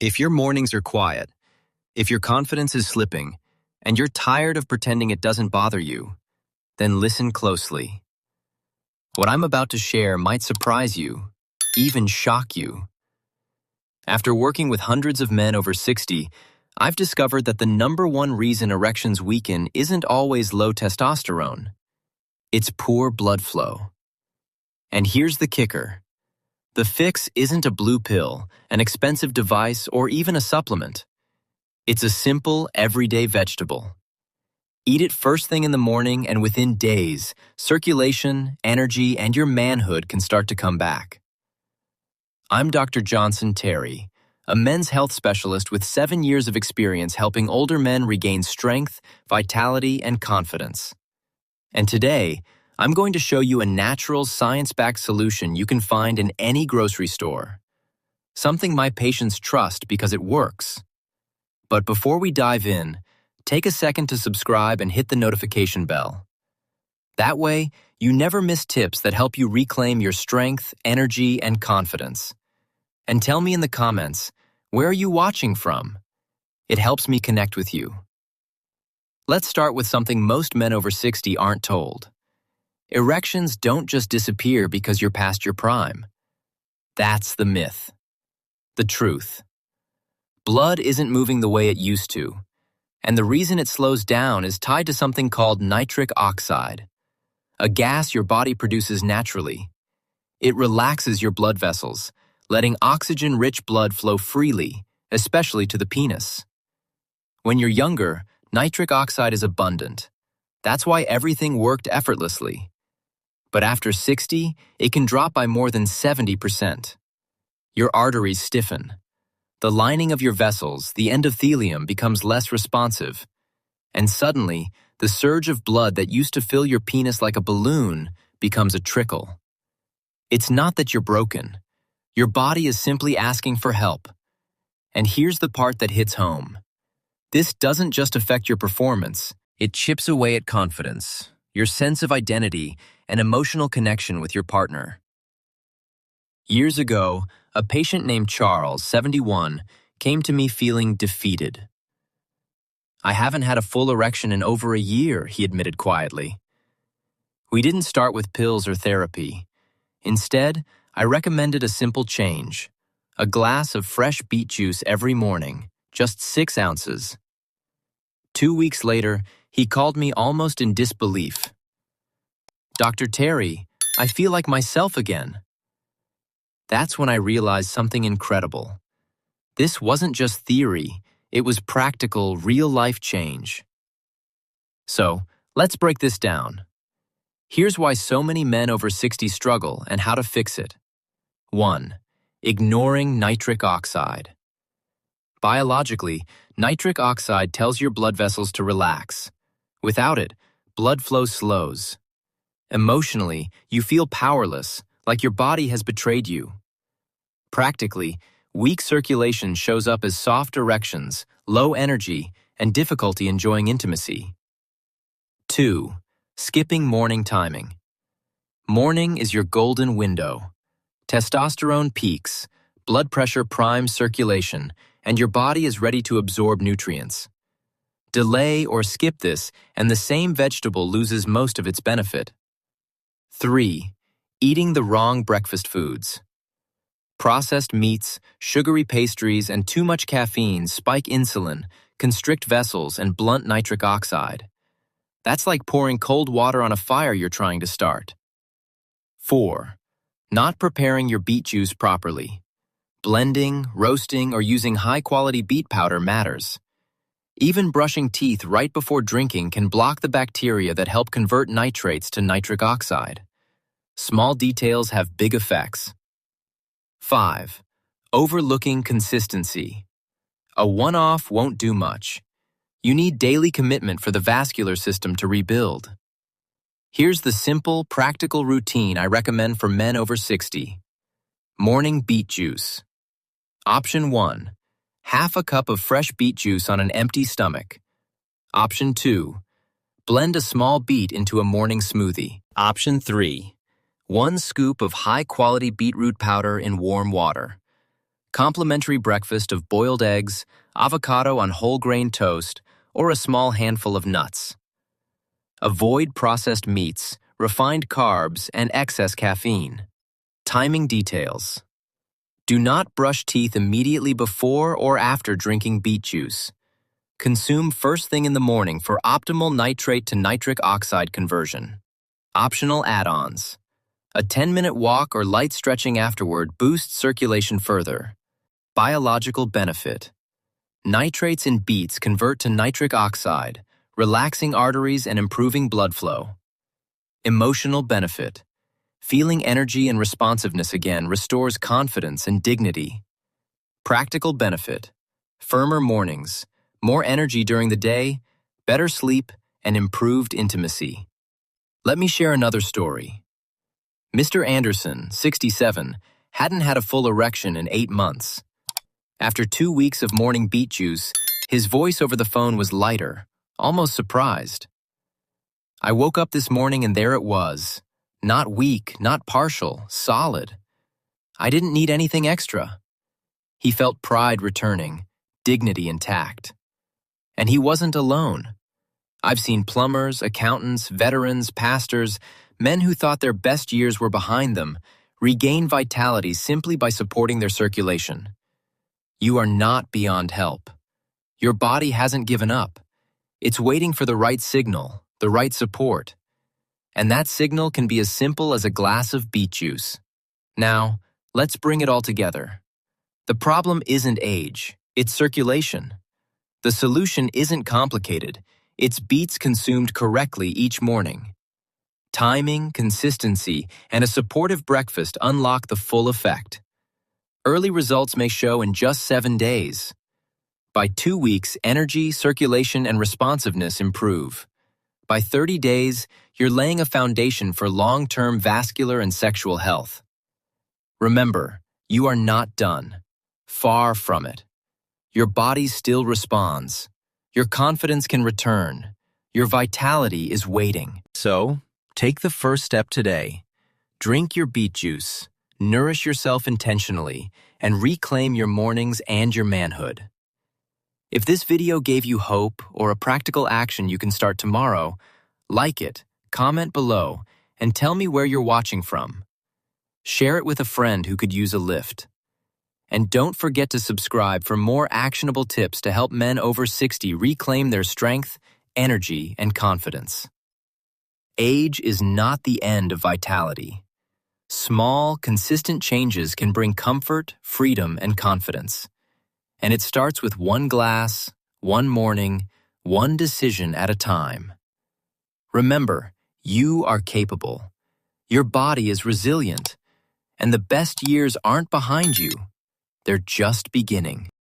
If your mornings are quiet, if your confidence is slipping, and you're tired of pretending it doesn't bother you, then listen closely. What I'm about to share might surprise you, even shock you. After working with hundreds of men over 60, I've discovered that the #1 reason erections weaken isn't always low testosterone. It's poor blood flow. And here's the kicker. The fix isn't a blue pill, an expensive device, or even a supplement. It's a simple, everyday vegetable. Eat it first thing in the morning, and within days, circulation, energy, and your manhood can start to come back. I'm Dr. Jonson Tery, a men's health specialist with 7 years of experience helping older men regain strength, vitality, and confidence. And today, I'm going to show you a natural, science-backed solution you can find in any grocery store. Something my patients trust because it works. But before we dive in, take a second to subscribe and hit the notification bell. That way, you never miss tips that help you reclaim your strength, energy, and confidence. And tell me in the comments, where are you watching from? It helps me connect with you. Let's start with something most men over 60 aren't told. Erections don't just disappear because you're past your prime. That's the myth. The truth. Blood isn't moving the way it used to, and the reason it slows down is tied to something called nitric oxide, a gas your body produces naturally. It relaxes your blood vessels, letting oxygen-rich blood flow freely, especially to the penis. When you're younger, nitric oxide is abundant. That's why everything worked effortlessly. But after 60, it can drop by more than 70%. Your arteries stiffen. The lining of your vessels, the endothelium, becomes less responsive. And suddenly, the surge of blood that used to fill your penis like a balloon becomes a trickle. It's not that you're broken. Your body is simply asking for help. And here's the part that hits home. This doesn't just affect your performance, it chips away at confidence, your sense of identity, and emotional connection with your partner. Years ago, a patient named Charles, 71, came to me feeling defeated. "I haven't had a full erection in over a year," he admitted quietly. We didn't start with pills or therapy. Instead, I recommended a simple change: a glass of fresh beet juice every morning, just 6 ounces. 2 weeks later, he called me almost in disbelief. "Dr. Tery, I feel like myself again." That's when I realized something incredible. This wasn't just theory, it was practical, real-life change. So, let's break this down. Here's why so many men over 60 struggle and how to fix it. 1. Ignoring nitric oxide. Biologically, nitric oxide tells your blood vessels to relax. Without it, blood flow slows. Emotionally, you feel powerless, like your body has betrayed you. Practically, weak circulation shows up as soft erections, low energy, and difficulty enjoying intimacy. 2. Skipping morning timing. Morning is your golden window. Testosterone peaks, blood pressure primes circulation, and your body is ready to absorb nutrients. Delay or skip this, and the same vegetable loses most of its benefit. 3. Eating the wrong breakfast foods. Processed meats, sugary pastries, and too much caffeine spike insulin, constrict vessels, and blunt nitric oxide. That's like pouring cold water on a fire you're trying to start. 4. Not preparing your beet juice properly. Blending, roasting, or using high-quality beet powder matters. Even brushing teeth right before drinking can block the bacteria that help convert nitrates to nitric oxide. Small details have big effects. 5. Overlooking consistency. A one-off won't do much. You need daily commitment for the vascular system to rebuild. Here's the simple, practical routine I recommend for men over 60. Morning beet juice. Option 1. Half a cup of fresh beet juice on an empty stomach. Option 2. Blend a small beet into a morning smoothie. Option 3. 1 scoop of high-quality beetroot powder in warm water. Complimentary breakfast of boiled eggs, avocado on whole grain toast, or a small handful of nuts. Avoid processed meats, refined carbs, and excess caffeine. Timing details. Do not brush teeth immediately before or after drinking beet juice. Consume first thing in the morning for optimal nitrate to nitric oxide conversion. Optional add-ons. A 10-minute walk or light stretching afterward boosts circulation further. Biological benefit. Nitrates in beets convert to nitric oxide, relaxing arteries and improving blood flow. Emotional benefit. Feeling energy and responsiveness again restores confidence and dignity. Practical benefit. Firmer mornings, more energy during the day, better sleep, and improved intimacy. Let me share another story. Mr. Anderson, 67, hadn't had a full erection in 8 months. After 2 weeks of morning beet juice, his voice over the phone was lighter, almost surprised. I woke up this morning and there it was. Not weak, not partial, solid. I didn't need anything extra. He felt pride returning, dignity intact. And he wasn't alone. I've seen plumbers, accountants, veterans, pastors, men who thought their best years were behind them, regain vitality simply by supporting their circulation. You are not beyond help. Your body hasn't given up. It's waiting for the right signal, the right support. And that signal can be as simple as a glass of beet juice. Now, let's bring it all together. The problem isn't age, it's circulation. The solution isn't complicated, it's beets consumed correctly each morning. Timing, consistency, and a supportive breakfast unlock the full effect. Early results may show in just 7 days. By 2 weeks, energy, circulation, and responsiveness improve. By 30 days, you're laying a foundation for long-term vascular and sexual health. Remember, you are not done. Far from it. Your body still responds. Your confidence can return. Your vitality is waiting. So, take the first step today. Drink your beet juice, nourish yourself intentionally, and reclaim your mornings and your manhood. If this video gave you hope or a practical action you can start tomorrow, like it, comment below, and tell me where you're watching from. Share it with a friend who could use a lift. And don't forget to subscribe for more actionable tips to help men over 60 reclaim their strength, energy, and confidence. Age is not the end of vitality. Small, consistent changes can bring comfort, freedom, and confidence. And it starts with one glass, one morning, one decision at a time. Remember, you are capable. Your body is resilient. And the best years aren't behind you. They're just beginning.